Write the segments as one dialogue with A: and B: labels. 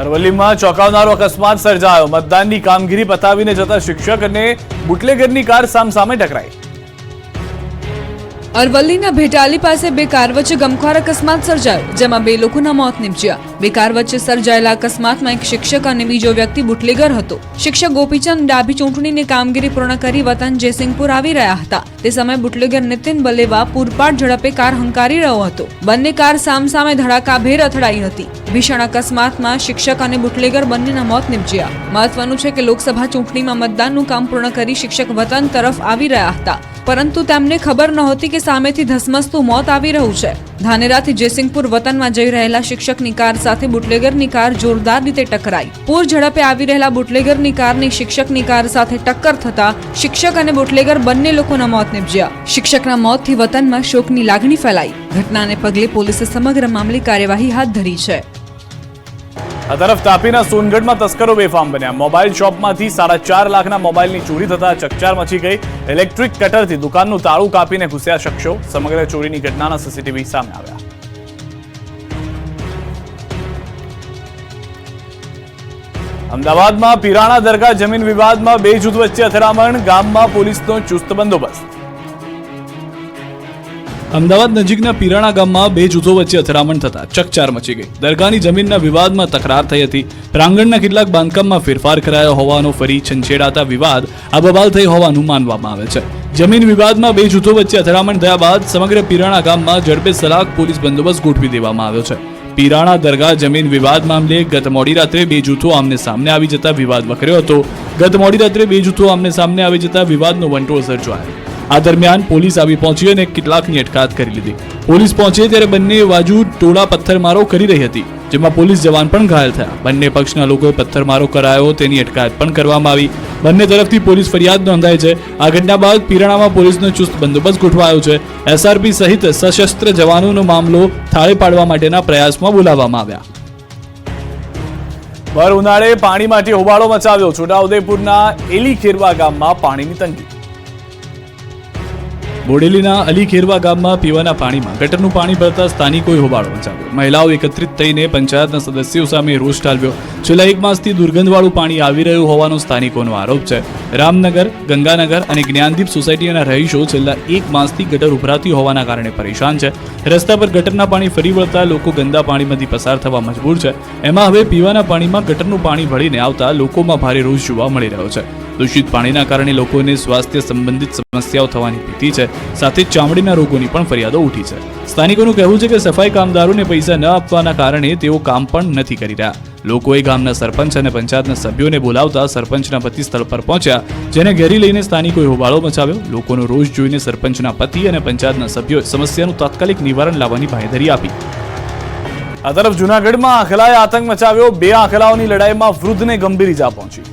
A: અરવલ્લીમાં ચોંકાવનારો અકસ્માત સર્જાયો. મતદાનની કામગીરી પતાવીને જતા શિક્ષક અને બુટલેગરની કાર સામસામે ટકરાઈ.
B: અરવલ્લીના ભેટાલી પાસે બે કાર વચ્ચે ગમખ્વાર અકસ્માત સર્જાયો, જેમાં બે લોકોના મોત નીપજ્યા. બે કાર વચ્ચે સર્જાયેલા અકસ્માતમાં એક શિક્ષક અને બીજો વ્યક્તિ બુટલેગર હતો. શિક્ષક ગોપીચંદ ડાભી ચૂંટણીની કામગીરી પૂર્ણ કરી વતન જયસિંહપુર આવી રહ્યા હતા. તે સમયે બુટલેગર નીતિન બલેવા પૂરપાટ ઝડપે કાર હંકારી રહ્યો હતો. બંને કાર સામસામે ધડાકાભેર અથડાઈ હતી. ભીષણ અકસ્માતમાં શિક્ષક અને બુટલેગર બંનેના મોત નીપજ્યા. મહત્વનું છે કે લોકસભા ચૂંટણીમાં મતદાનનું કામ પૂર્ણ કરી શિક્ષક વતન તરફ આવી રહ્યા હતા, પરંતુ તેમને ખબર નહોતી કે સામેથી ધસમસતું મોત આવી રહ્યું છે. ધાનેરાથી જયસિંહપુર વતનમાં જઈ રહેલા શિક્ષકની કાર સાથે બુટલેગરની કાર જોરદાર રીતે ટકરાઈ. પૂર ઝડપે આવી રહેલા બુટલેગરની કારની શિક્ષકની કાર સાથે ટક્કર થતા શિક્ષક અને બુટલેગર બંને લોકોના મોત નીપજ્યા. શિક્ષકના મોતથી વતનમાં શોકની લાગણી ફેલાઈ. ઘટનાને પગલે પોલીસે સમગ્ર મામલે કાર્યવાહી હાથ ધરી છે.
A: આ તરફ તાપીના સોનગઢમાં તસ્કરો બેફામ બન્યા. મોબાઈલ શોપમાંથી 4.5 લાખના મોબાઈલની ચોરી થતા ચકચાર મચી ગઈ. ઇલેક્ટ્રિક કટરથી દુકાનનું તાળું કાપીને ઘૂસ્યા શખ્સો. સમગ્ર ચોરીની ઘટનાના સીસીટીવી સામે આવ્યા. અમદાવાદમાં પીરાણા દરગાહ જમીન વિવાદમાં બે જૂથ વચ્ચે અથડામણ. ગામમાં પોલીસનો ચુસ્ત બંદોબસ્ત. અમદાવાદ નજીકના પીરાણા ગામમાં બે જૂથો વચ્ચે અથડામણ થતા ચકચાર મચી ગઈ. દરગાહની જમીનના વિવાદમાં તકરાર થઈ હતી. પ્રાંગણના કેટલાક બાંધકામમાં ફેરફાર કરાયો હોવાનો ફરી છંછેડાતા વિવાદ આબોબાલ થઈ હોવાનું માનવામાં આવે છે. જમીન વિવાદમાં બે જૂથો વચ્ચે અથડામણ થયા બાદ સમગ્ર પીરાણા ગામમાં ઝડપે સલાક પોલીસ બંદોબસ્ત ગોઠવી દેવામાં આવ્યો છે. પીરાણા દરગાહ જમીન વિવાદ મામલે ગત મોડી રાત્રે બે જૂથો આમને સામને આવી જતા વિવાદ વકર્યો હતો. ગત મોડી રાત્રે બે જૂથો આમને સામને આવી જતા વિવાદનો વંટોળ સર્જાયો. આ દરમિયાન પોલીસ આવી પહોંચી અને કેટલાકની અટકાયત કરી લીધી. પોલીસ પહોંચી ત્યારે બંને બાજુ ટોળા પથ્થરમારો કરી રહી હતી, જેમાં પોલીસ જવાન પણ ઘાયલ થયા. બંને પક્ષના લોકોએ પથ્થરમારો કરાયો, તેની અટકાયત પણ કરવામાં આવી. બંને તરફથી પોલીસ ફરિયાદ નોંધાઈ છે. આ ઘટના બાદ પીરાણામાં પોલીસનો ચુસ્ત બંદોબસ્ત ગોઠવાયો છે. એસઆરપી સહિત સશસ્ત્ર જવાનોનો મામલો થાળે પાડવા માટેના પ્રયાસમાં બોલાવવામાં આવ્યા. ભર ઉનાળે પાણી માટે હોબાળો મચાવ્યો. છોટાઉદેપુરના એલી ખેરવા ગામમાં પાણીની તંગી. બોડેલીના અલી ખેરવા ગામમાં પીવાના પાણીમાં ગટરનું પાણી ભરતા સ્થાનિકોએ હોબાળો મચાવ્યો. મહિલાઓ એકત્રિત થઈને પંચાયતના સદસ્યો સામે રોષ ઠાલવ્યો. છેલ્લા એક માસથી દુર્ગંધવાળું પાણી આવી રહ્યું હોવાનો સ્થાનિકોનો આરોપ છે. રામનગર, ગંગાનગર અને જ્ઞાનદીપ સોસાયટીના રહીશો છેલ્લા એક માસથી ગટર ઉભરાતી હોવાના કારણે પરેશાન છે. રસ્તા પર ગટરના પાણી ફરી વળતા લોકો ગંદા પાણીમાંથી પસાર થવા મજબૂર છે. એમાં હવે પીવાના પાણીમાં ગટરનું પાણી ભળીને આવતા લોકોમાં ભારે રોષ જોવા મળી રહ્યો છે. દૂષિત પાણીના કારણે લોકોને સ્વાસ્થ્ય સંબંધિત સમસ્યાઓ થવાની ભીતિ છે. સાથે ચામડીના રોગોની પણ ફરિયાદો ઉઠી છે. સ્થાનિકોનું કહેવું છે કે સફાઈ કામદારોને પૈસા ન આપવાના કારણે તેઓ કામ પણ નથી કરી રહ્યા. લોકોએ ગામના સરપંચ અને પંચાયતના સભ્યોને બોલાવતા સરપંચના પતિ સ્થળ પર પહોંચ્યા, જેને ઘેરી લઈને સ્થાનિકોએ હોબાળો મચાવ્યો. લોકોનો રોષ જોઈને સરપંચના પતિ અને પંચાયતના સભ્યોએ સમસ્યાનું તાત્કાલિક નિવારણ લાવવાની બાંહેધરી આપી. આ તરફ જૂનાગઢમાં આખલાએ આતંક મચાવ્યો. બે આખલાઓની લડાઈમાં વૃદ્ધને ગંભીર ઈજા પહોંચી.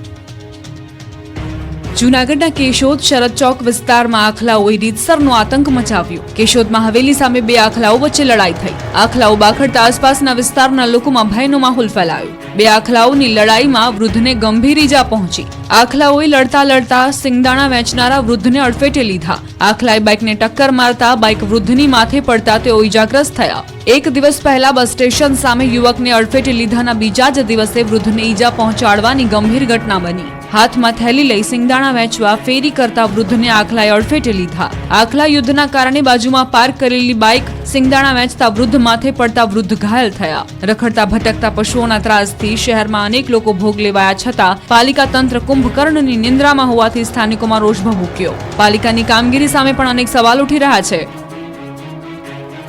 B: જૂનાગઢના કેશોદ શરદ ચોક વિસ્તારમાં આખલાઓએ રીતસરનો આતંક મચાવ્યો. કેશોદમાં હવેલી સામે બે આખલાઓ વચ્ચે લડાઈ થઈ. આખલાઓ બાખડતા આસપાસના વિસ્તારના લોકોમાં ભયનો માહોલ ફેલાયો. બે આખલાઓની લડાઈમાં વૃદ્ધને ગંભીર ઈજા પહોંચી. આખલાઓએ લડતા સિંગદાણા વેચનારા વૃદ્ધને અડફેટે લીધા. આખલાએ બાઇકને ટક્કર મારતા બાઇક વૃદ્ધની માથે પડતા તેઓ ઈજાગ્રસ્ત થયા. એક દિવસ પહેલા બસ સ્ટેશન સામે યુવકને અડફેટે લીધાના બીજા જ દિવસે વૃદ્ધને ઈજા પહોંચાડવાની ગંભીર ઘટના બની. હાથમાં થેલી લઈ સિંગદાણા વેચવા ફેરી કરતા વૃદ્ધને આખલાએ અડફેટે લીધા. આખલા યુદ્ધના કારણે બાજુમાં પાર્ક કરેલી બાઇક સિંગદાણા વેચતા વૃદ્ધ માથે પડતા વૃદ્ધ ઘાયલ થયા. રખડતા ભટકતા પશુઓના ત્રાસથી શહેરમાં અનેક લોકો ભોગ લેવાયા છતાં પાલિકા તંત્ર કુંભકર્ણની નિંદ્રામાં હોવાથી સ્થાનિકોમાં રોષ ભભૂક્યો. પાલિકાની કામગીરી સામે પણ અનેક સવાલ ઉઠી રહ્યા છે.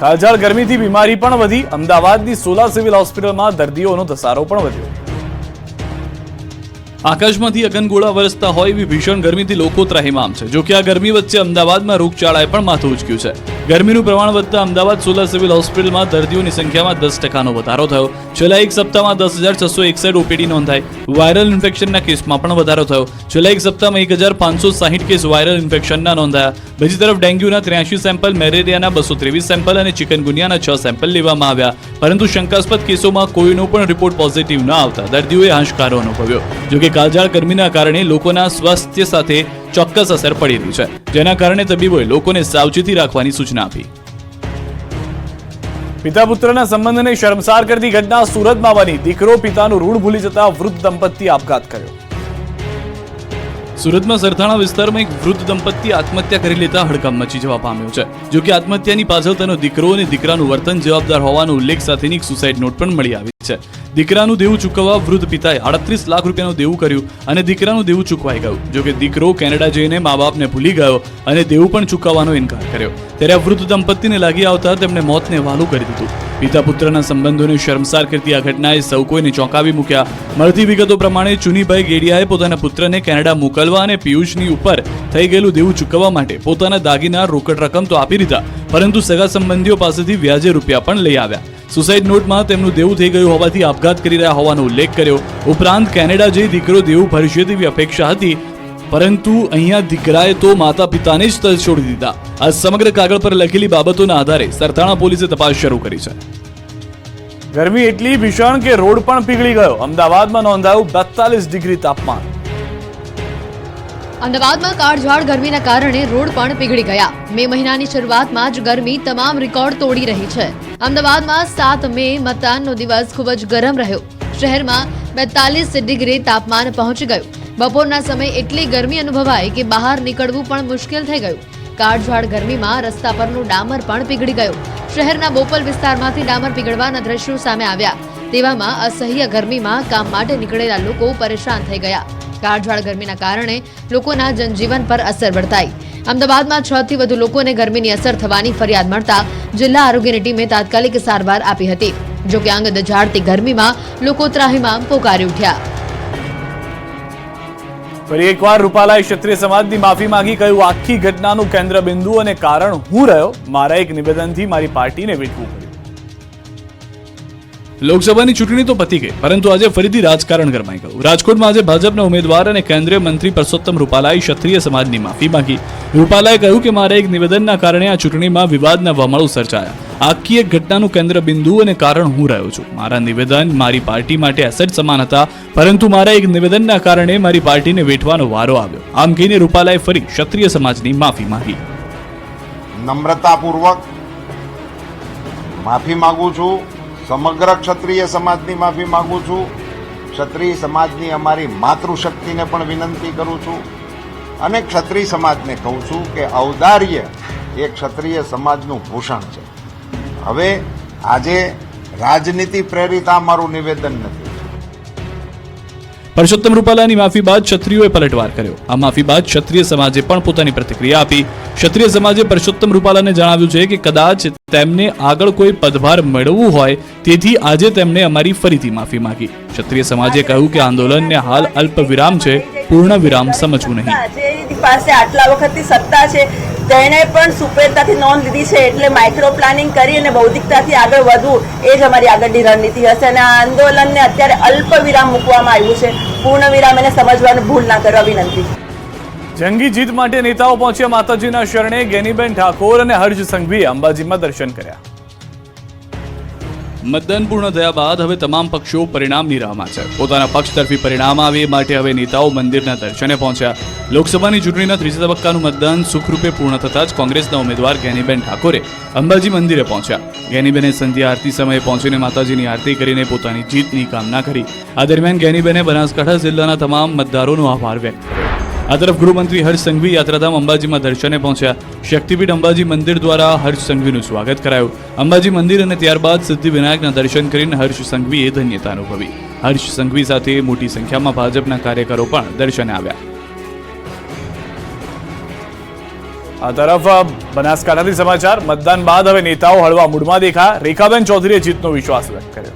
A: કાળઝાળ ગરમીથી બીમારી પણ વધી. અમદાવાદની સોલા સિવિલ હોસ્પિટલમાં દર્દીઓનો ધસારો પણ વધ્યો. આકાશમાંથી અગનગોળા વરસતા હોય એવી ભીષણ ગરમીથી લોકો ત્રાહિમામ છે. જોકે આ ગરમી વચ્ચે અમદાવાદમાં રોગચાળાએ પણ માથું ઉંચક્યું છે. ગરમીનું પ્રમાણ વધતા અમદાવાદ સોલા સિવિલ હોસ્પિટલમાં દર્દીઓની સંખ્યામાં 10% વધારો થયો. છેલ્લા એક સપ્તાહમાં 10,661 ઓપીડી નોંધાઈ. વાયરલ ઇન્ફેક્શનના કેસમાં પણ વધારો થયો. છેલ્લા એક સપ્તાહમાં 1,560 કેસ વાયરલ ઇન્ફેક્શનના નોંધાયા. બીજી તરફ ડેન્ગ્યુના 83 સેમ્પલ, મેલેરિયાના 223 સેમ્પલ અને ચિકનગુનિયાના 6 સેમ્પલ લેવામાં આવ્યા. પરંતુ શંકાસ્પદ કેસોમાં કોઈનો પણ રિપોર્ટ પોઝિટિવ ન આવતા દર્દીઓએ હાશકારો અનુભવ્યો. જોકે કાળઝાળ ગરમીના કારણે લોકોના સ્વાસ્થ્ય સાથે ચોક્કસ અસર પડી રહી છે, જેના કારણે તબીબોએ લોકોને સાવચેતી રાખવાની સૂચના આપી. પિતા પુત્રના સંબંધને શર્મસાર કરતી ઘટના સુરતમાં બની. દીકરો પિતાનું ઋણ ભૂલી જતા વૃદ્ધ દંપતી આપઘાત કર્યો. સુરતમાં સરથાણા વિસ્તારમાં એક વૃદ્ધ દંપતી આત્મહત્યા કરી લેતા હડકંપ મચી જવા પામ્યો છે. જો કે આત્મહત્યાની પાછળ તેનો દીકરો અને દીકરાનું વર્તન જવાબદાર હોવાનો ઉલ્લેખ સાથેની એક સુસાઇડ નોટ પણ મળી આવી છે. દીકરાનું દેવું ચૂકવવા વૃદ્ધ પિતાએ 38 લાખ રૂપિયાનું દેવું કર્યું અને દીકરાનું દેવું ચૂકવાઈ ગયું. જો કે દીકરો કેનેડા જઈને મા બાપને ભૂલી ગયો અને દેવું પણ ચૂકવવાનો ઇનકાર કર્યો. ત્યારે આ વૃદ્ધ દંપતીને લાગી આવતા તેમણે મોતને વહાલું કરી દીધું. પિતા પુત્રના સંબંધોને શર્મસાર કરતી આ ઘટનાએ સૌ કોઈને ચોંકાવી મૂક્યા. મળતી વિગતો પ્રમાણે ચુનીભાઈ ગેડિયાએ પોતાના પુત્રને કેનેડા મોકલવા અને પિયુષની ઉપર થઈ ગયેલું દેવું ચૂકવવા માટે પોતાના દાગીના રોકડ રકમ તો આપી દીધા, પરંતુ સગા સંબંધીઓ પાસેથી વ્યાજે રૂપિયા પણ લઈ આવ્યા. સુસાઇડ નોટમાં તેમનું દેવું થઈ ગયું હોવાથી આપઘાત કરી રહ્યા હોવાનો ઉલ્લેખ કર્યો. ઉપરાંત કેનેડા જઈ દીકરો દેવું ભરશે તેવી અપેક્ષા હતી, પરંતુ અહીંયા દીકરાએ તો માતા પિતાને જ તજ છોડી દીધા. આ સમગ્ર કાગળ પર લખેલી બાબતોના આધારે સરથાણા પોલીસે તપાસ શરૂ કરી છે. ગરમી એટલી ભીષણ કે રોડ પણ પીગળી ગયો. અમદાવાદમાં નોંધાયું 42 ડિગ્રી તાપમાન.
C: અમદાવાદમાં કાળઝાળ ગરમીના કારણે રોડ પણ પીગળી ગયા. મે મહિનાની શરૂઆતમાં જ ગરમી તમામ રેકોર્ડ તોડી રહી છે. અમદાવાદમાં 7 મે મતદાનનો દિવસ ખૂબ જ ગરમ રહ્યો. શહેરમાં 42 ડિગ્રી તાપમાન પહોંચી ગયું. બપોરના સમયે એટલી ગરમી અનુભવાઈ કે બહાર નીકળવું પણ મુશ્કેલ થઈ ગયું. કાળઝાળ ગરમીમાં રસ્તા પરનું ડામર પણ પીગળી ગયું. શહેરના બોપલ વિસ્તારમાંથી ડામર પીગળવાના દ્રશ્યો સામે આવ્યા. તેવામાં અસહ્ય ગરમીમાં કામ માટે નીકળેલા લોકો પરેશાન થઈ ગયા. કાળઝાળ ગરમીના કારણે લોકોના જનજીવન પર અસર વર્તાઈ. અમદાવાદમાં 6 થી વધુ લોકોને ગરમીની અસર થવાની ફરિયાદ મળતા જિલ્લા આરોગ્યની ટીમે તાત્કાલિક સારવાર આપી હતી. જો કે આંગ દઝાડતી ગરમીમાં લોકો ત્રાહિમામ પોકારી ઉઠ્યા.
A: ફરી એકવાર રૂપાલાએ ક્ષત્રિય સમાજની માફી માંગી. કહ્યું, આખી ઘટનાનું કેન્દ્ર બિંદુ અને કારણ હું રહ્યો. મારા એક નિવેદનથી મારી પાર્ટીને વેઠવું પડ્યું. લોકસભાની ચૂંટણી તો પતી ગઈ, પરંતુ આજે ફરીથી રાજકારણ ગરમાઈ ગયું. રાજકોટમાં આજે ભાજપના ઉમેદવાર અને કેન્દ્રીય મંત્રી પરસોત્તમ રૂપાલાએ ક્ષત્રિય સમાજની માફી માંગી. રૂપાલાએ કહ્યું કે મારા એક નિવેદનના કારણે આ ચૂંટણીમાં વિવાદના વમળો સર્જાયા. આખી એક ઘટનાનું કેન્દ્ર બિંદુ અને કારણ હું રહ્યો છું. મારા નિવેદન મારી પાર્ટી માટે એસેટ સમાન હતા, પરંતુ મારા એક નિવેદનના કારણે મારી પાર્ટીને વેઠવાનો વારો આવ્યો. આમ કહીને રૂપાલાએ ફરી ક્ષત્રિય સમાજની માફી માંગી.
D: નમ્રતાપૂર્વક માફી માંગુ છું. સમગ્ર ક્ષત્રિય સમાજની માફી માંગુ છું. ક્ષત્રિય સમાજની અમારી માતૃશક્તિને પણ વિનંતી કરું છું અને ક્ષત્રિય સમાજને કહું છું કે ઔદાર્ય એ ક્ષત્રિય સમાજનું ભૂષણ છે. હવે આજે રાજનીતિ પ્રેરિત આ મારું નિવેદન નથી.
A: પરસોત્તમ રૂપાલાની માફી બાદ ક્ષત્રિયોએ પલટવાર કર્યો. આ માફી બાદ ક્ષત્રિય સમાજે પણ પોતાની પ્રતિક્રિયા આપી. ક્ષત્રિય સમાજે પરસોત્તમ રૂપાલાને જણાવ્યું છે કે કદાચ તેમને આગળ કોઈ પદભાર મેળવવું હોય, તેથી આજે તેમણે અમારી ફરીથી માફી માંગી. ક્ષત્રિય સમાજે કહ્યું કે આંદોલનને હાલ અલ્પ વિરામ છે, પૂર્ણ વિરામ સમજવું નહીં.
E: જેની પાસે આટલા વખતથી સત્તા છે તેણે પણ સુપેરતાથી નોંધ લીધી છે, એટલે માઇક્રો પ્લાનિંગ કરી અને બૌદ્ધિકતાથી આગળ વધવું એ જ અમારી આગળની રણનીતિ હશે. અને આ આંદોલનને અત્યારે અલ્પ વિરામ મૂકવામાં આવ્યું છે. પૂર્ણ વિરામ એને સમજવાનું ભૂલ ના કરવા વિનંતી.
A: જંગી જીત માટે નેતાઓ પહોંચ્યા માતાજીના શરણે. ગેનીબેન ઠાકોર અને હર્ષ સંઘવીએ અંબાજીમાં દર્શન કર્યા. મતદાન પૂર્ણ થયા બાદ હવે તમામ પક્ષો પરિણામની રાહમાં છે. પોતાના પક્ષ તરફી પરિણામ આવે એ માટે હવે નેતાઓ મંદિરના દર્શને પહોંચ્યા. લોકસભાની ચૂંટણીના ત્રીજા તબક્કાનું મતદાન સુખરૂપે પૂર્ણ થતાં જ કોંગ્રેસના ઉમેદવાર ગેનીબેન ઠાકોરે અંબાજી મંદિરે પહોંચ્યા. ગેનીબેને સંધ્યા આરતી સમયે પહોંચીને માતાજીની આરતી કરીને પોતાની જીતની કામના કરી. આ દરમિયાન ગેનીબેને બનાસકાંઠા જિલ્લાના તમામ મતદારોનો આભાર વ્યક્ત કર્યો. આ તરફ ગૃહમંત્રી હર્ષ સંઘવી યાત્રાધામ અંબાજીમાં દર્શને પહોંચ્યા. શક્તિપીઠ અંબાજી મંદિર દ્વારા હર્ષ સંઘવીનું સ્વાગત કરાયું. અંબાજી મંદિર અને ત્યારબાદ સિદ્ધિવિનાયકના દર્શન કરીને હર્ષ સંઘવીએ ધન્યતા અનુભવી. હર્ષ સંઘવી સાથે મોટી સંખ્યામાં ભાજપના કાર્યકરો પણ દર્શને આવ્યા. આ તરફ બનાસકાંઠાથી સમાચાર. મતદાન બાદ હવે નેતાઓ હળવા મૂડમાં દેખાયા. રેખાબેન ચૌધરીએ જીતનો વિશ્વાસ વ્યક્ત કર્યો.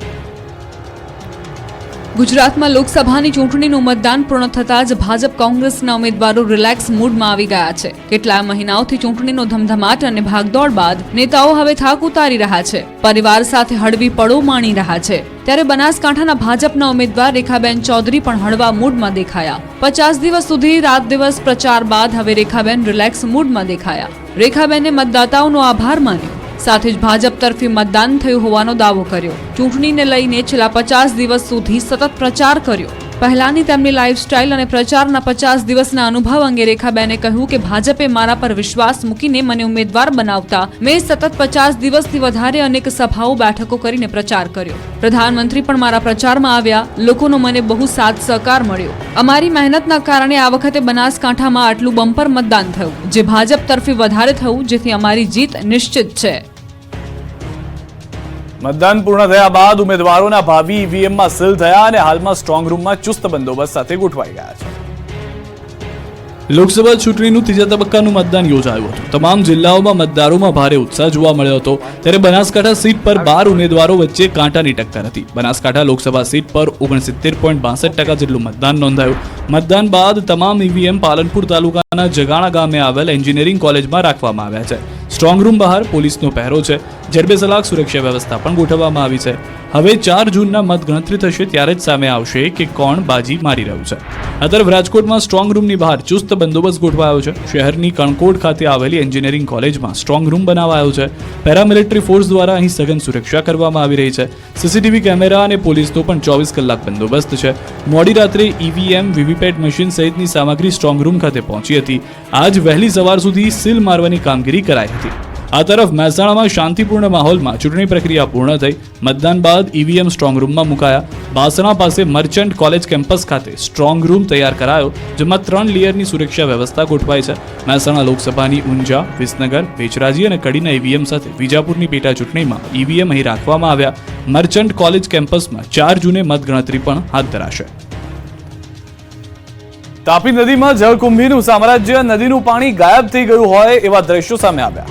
B: ગુજરાતમાં લોકસભાની ચૂંટણીનું મતદાન પૂર્ણ થતાં જ ભાજપ કોંગ્રેસના ઉમેદવારો રિલેક્સ મૂડમાં આવી ગયા છે. કેટલા મહિનાઓથી ચૂંટણીનો ધમધમાટ અને ભાગદોડ બાદ નેતાઓ હવે થાક ઉતારી રહ્યા છે. પરિવાર સાથે હળવી પળો માણી રહ્યા છે. ત્યારે બનાસકાંઠાના ભાજપના ઉમેદવાર રેખાબેન ચૌધરી પણ હળવા મૂડમાં દેખાયા. 50 દિવસ સુધી રાત દિવસ પ્રચાર બાદ હવે રેખાબેન રિલેક્સ મૂડમાં દેખાયા. રેખાબેને મતદાતાઓનો આભાર માન્યો. સાથે જ ભાજપ તરફી મતદાન થયું હોવાનો દાવો કર્યો. ચૂંટણીને લઈને છેલ્લા 50 દિવસ સુધી સતત પ્રચાર કર્યો. પહેલાની તેમની લાઇફસ્ટાઇલ અને પ્રચારના 50 દિવસના અનુભવ અંગે રેખાબેને કહ્યું કે ભાજપે મારા પર વિશ્વાસ મૂકીને મને ઉમેદવાર બનાવતા મેં સતત 50 દિવસથી વધારે અનેક સભાઓ બેઠકો કરીને પ્રચાર કર્યો. પ્રધાનમંત્રી પણ મારા પ્રચારમાં આવ્યા. લોકોનો મને બહુ સાથ સહકાર મળ્યો. અમારી મહેનતના કારણે આ વખતે બનાસકાંઠામાં આટલું બમ્પર મતદાન થયું, જે ભાજપ તરફી વધારે થયું, જેથી અમારી જીત નિશ્ચિત છે.
A: મતદાન પૂર્ણ થયા બાદ ઉમેદવારોના ભાવિ ઈવીએમમાં સીલ થયા અને હાલમાં સ્ટ્રોંગ રૂમમાં ચુસ્ત બંદોબસ્ત સાથે ગોઠવાઈ ગયા છે. લોકસભા ચૂંટણીનું ત્રીજા તબક્કાનું મતદાન યોજાયું હતું. તમામ જિલ્લાઓમાં મતદારોમાં ભારે ઉત્સાહ જોવા મળ્યો હતો. ત્યારે બનાસકાંઠા સીટ પર 12 ઉમેદવારો વચ્ચે કાંટાની ટક્કર હતી. બનાસકાંઠા લોકસભા સીટ પર 69.62% જેટલું મતદાન નોંધાયું. મતદાન બાદ તમામ ઈવીએમ પાલનપુર તાલુકાના જગાણા ગામે આવેલ એન્જિનિયરિંગ કોલેજમાં રાખવામાં આવ્યા છે. સ્ટ્રોંગ રૂમ બહાર પોલીસનો પહેરો છે. જડબેસલાક સુરક્ષા વ્યવસ્થા પણ ગોઠવવામાં આવી છે. હવે 4 જૂનના મતગણતરી થશે ત્યારે જ સામે આવશે કે કોણ બાજી મારી રહ્યું છે. આ તરફ રાજકોટમાં સ્ટ્રોંગ રૂમની બહાર ચુસ્ત બંદોબસ્ત ગોઠવાયો છે. શહેરની કણકોટ ખાતે આવેલી એન્જિનિયરિંગ કોલેજમાં સ્ટ્રોંગ રૂમ બનાવાયો છે. પેરામિલિટરી ફોર્સ દ્વારા અહીં સઘન સુરક્ષા કરવામાં આવી રહી છે. સીસીટીવી કેમેરા અને પોલીસનો પણ 24 કલાક બંદોબસ્ત છે. મોડી રાત્રે ઈવીએમ, વીવીપેટ મશીન સહિતની સામગ્રી સ્ટ્રોંગ રૂમ ખાતે પહોંચી હતી. આજ વહેલી સવાર સુધી સીલ મારવાની કામગીરી કરાઈ હતી. આ તરફ મહેસાણામાં શાંતિપૂર્ણ માહોલમાં ચૂંટણી પ્રક્રિયા પૂર્ણ થઈ. મતદાન બાદ ઈવીએમ સ્ટ્રોંગ રૂમમાં મુકાયા. બાસણા પાસે મર્ચન્ટ કોલેજ કેમ્પસ ખાતે સ્ટ્રોંગ રૂમ તૈયાર કરાયો, જેમાં 3 લેયરની સુરક્ષા વ્યવસ્થા ગોઠવાઈ છે. મહેસાણા લોકસભાની ઊંઝા, વિસનગર, બેચરાજી અને કડીના ઈવીએમ સાથે વિજાપુરની પેટા ચૂંટણીમાં ઈવીએમ અહીં રાખવામાં આવ્યા. મર્ચન્ટ કોલેજ કેમ્પસમાં 4 જૂને મતગણતરી પણ હાથ ધરાશે. તાપી નદીમાં જળકુંભીનું સામ્રાજ્ય. નદીનું પાણી ગાયબ થઈ ગયું હોય એવા દ્રશ્યો સામે આવ્યા.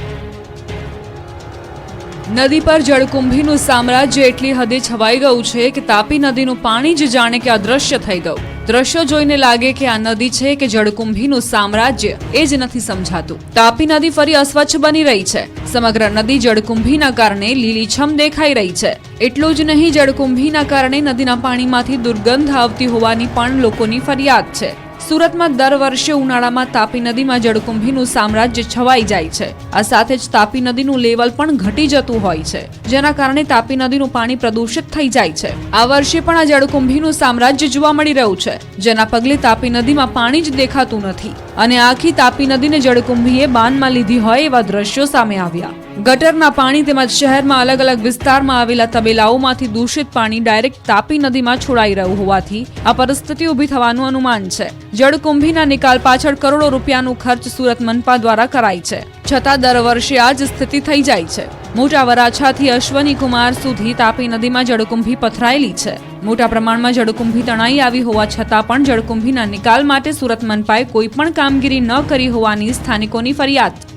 B: નદી પર જળકુંભીનું સામ્રાજ્ય એટલી હદે છવાઈ ગયું છે કે તાપી નદીનું પાણી જ જાણે કે અદૃશ્ય થઈ ગયું. દ્રશ્યો જોઈને લાગે કે આ નદી છે કે જળકુંભીનું સામ્રાજ્ય એ જ નથી સમજાતું. તાપી નદી ફરી અસ્વચ્છ બની રહી છે. સમગ્ર નદી જળકુંભીના કારણે લીલીછમ દેખાઈ રહી છે. એટલું જ નહીં, જળકુંભીના કારણે નદીના પાણીમાંથી દુર્ગંધ આવતી હોવાની પણ લોકોની ફરિયાદ છે. સુરતમાં દર વર્ષે ઉનાળામાં તાપી નદીમાં જળકુંભીનું સામ્રાજ્ય છવાઈ જાય છે. આ સાથે જ તાપી નદીનું લેવલ પણ ઘટી જતું હોય છે, જેના કારણે તાપી નદીનું પાણી પ્રદૂષિત થઈ જાય છે. આ વર્ષે પણ આ જળકુંભીનું સામ્રાજ્ય જોવા મળી રહ્યું છે, જેના પગલે તાપી નદીમાં પાણી જ દેખાતું નથી અને આખી તાપી નદીને જળકુંભીએ બાનમાં લીધી હોય એવા દ્રશ્યો સામે આવ્યા. ગટરના પાણી તેમજ શહેરમાં અલગ અલગ વિસ્તારમાં આવેલા તબેલાઓમાંથી દૂષિત પાણી ડાયરેક્ટ તાપી નદીમાં છોડાઈ રહ્યું હોવાથી આ પરિસ્થિતિ ઊભી થવાનું અનુમાન છે. જળકુંભીના નિકાલ પાછળ કરોડો રૂપિયાનું ખર્ચ સુરત મનપા દ્વારા કરાય છે, છતાં દર વર્ષે આ જ સ્થિતિ થઈ જાય છે. મોટા વરાછાથી અશ્વની કુમાર સુધી તાપી નદીમાં જળકુંભી પથરાયેલી છે. મોટા પ્રમાણમાં જળકુંભી તણાઈ આવી હોવા છતાં પણ જળકુંભીના નિકાલ માટે સુરત મનપાએ કોઈ પણ કામગીરી ન કરી હોવાની સ્થાનિકોની ફરિયાદ.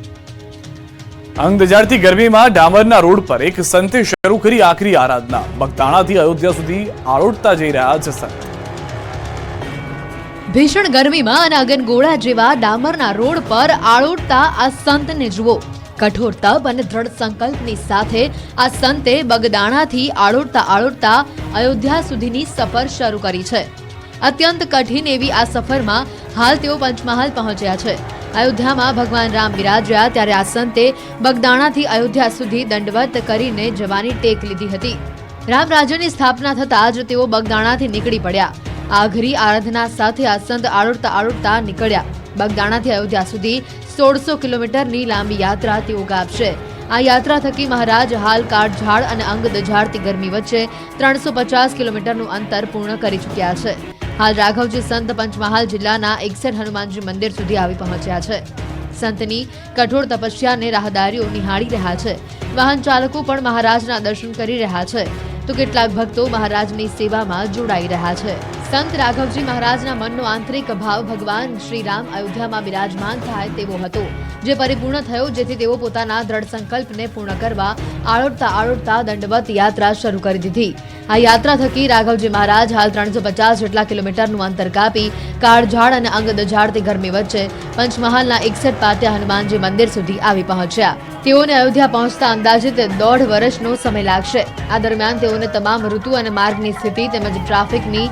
A: અંગજારતી ગરમીમાં ડામરના રોડ પર એક સંતે શરૂ કરી આખરી આરાધના. બગદાણાથી અયોધ્યા સુધી આળોટતા જઈ રહ્યા છે સંત.
C: ભીષણ ગરમીમાં અને અગનગોળા જેવા ડામરના રોડ પર આળોટતા આ સંતને જુઓ. કઠોર તપ અને દ્રઢ સંકલ્પની સાથે આ સંતે બગદાણાથી આળોટતા અયોધ્યા સુધીની સફર શરૂ કરી છે. અત્યંત કઠિન એવી આ સફરમાં હાલ તેઓ પંચમહાલ પહોંચ્યા છે. અયોધ્યામાં ભગવાન રામ બિરાજ્યા ત્યારે આ સંતે બગદાણાથી અયોધ્યા સુધી દંડવત કરીને જવાની ટેક લીધી હતી. રામ રાજ્યની સ્થાપના થતાં જ તેઓ બગદાણાથી નીકળી પડ્યા. આખરી આરાધના સાથે આ સંત આળોટતા નીકળ્યા. બગદાણાથી અયોધ્યા સુધી 1600 કિલોમીટરની લાંબી યાત્રા તેઓ કાપશે. આ યાત્રા થકી મહારાજ હાલ કાળઝાળ અને અંગ દઝાડતી ગરમી વચ્ચે 350 કિલોમીટરનું અંતર પૂર્ણ કરી ચૂક્યા છે. હાલ રાઘવજી સંત પંચમહાલ જિલ્લાના 61 હનુમાનજી મંદિર સુધી આવી પહોંચ્યા છે. સંતની કઠોર તપસ્યાને રાહદારીઓ નિહાળી રહ્યા છે. વાહન ચાલકો પણ મહારાજના દર્શન કરી રહ્યા છે, તો કેટલાક ભક્તો મહારાજની સેવામાં જોડાઈ રહ્યા છે. સંત રાઘવજી મહારાજના મનનો આંતરિક ભાવ ભગવાન શ્રી રામ અયોધ્યામાં બિરાજમાન થાય તેવો હતો, જે પરિપૂર્ણ થયો, જેથી તેઓ પોતાના દ્રઢ સંકલ્પને પૂર્ણ કરવા આળોટતા દંડવત યાત્રા શરૂ કરી દીધી. આ યાત્રા થકી રાઘવજી મહારાજ હાલ 350 જેટલા કિલોમીટરનું અંતર કાપી કાળઝાળ અને અંગ દઝાડતી ગરમી વચ્ચે પંચમહાલના 61 પાટિયા હનુમાનજી મંદિર સુધી આવી પહોંચ્યા. તેઓને અયોધ્યા પહોંચતા અંદાજિત 1.5 વર્ષનો સમય લાગશે. આ દરમિયાન તેઓને તમામ ઋતુ અને માર્ગની સ્થિતિ તેમજ ટ્રાફિકની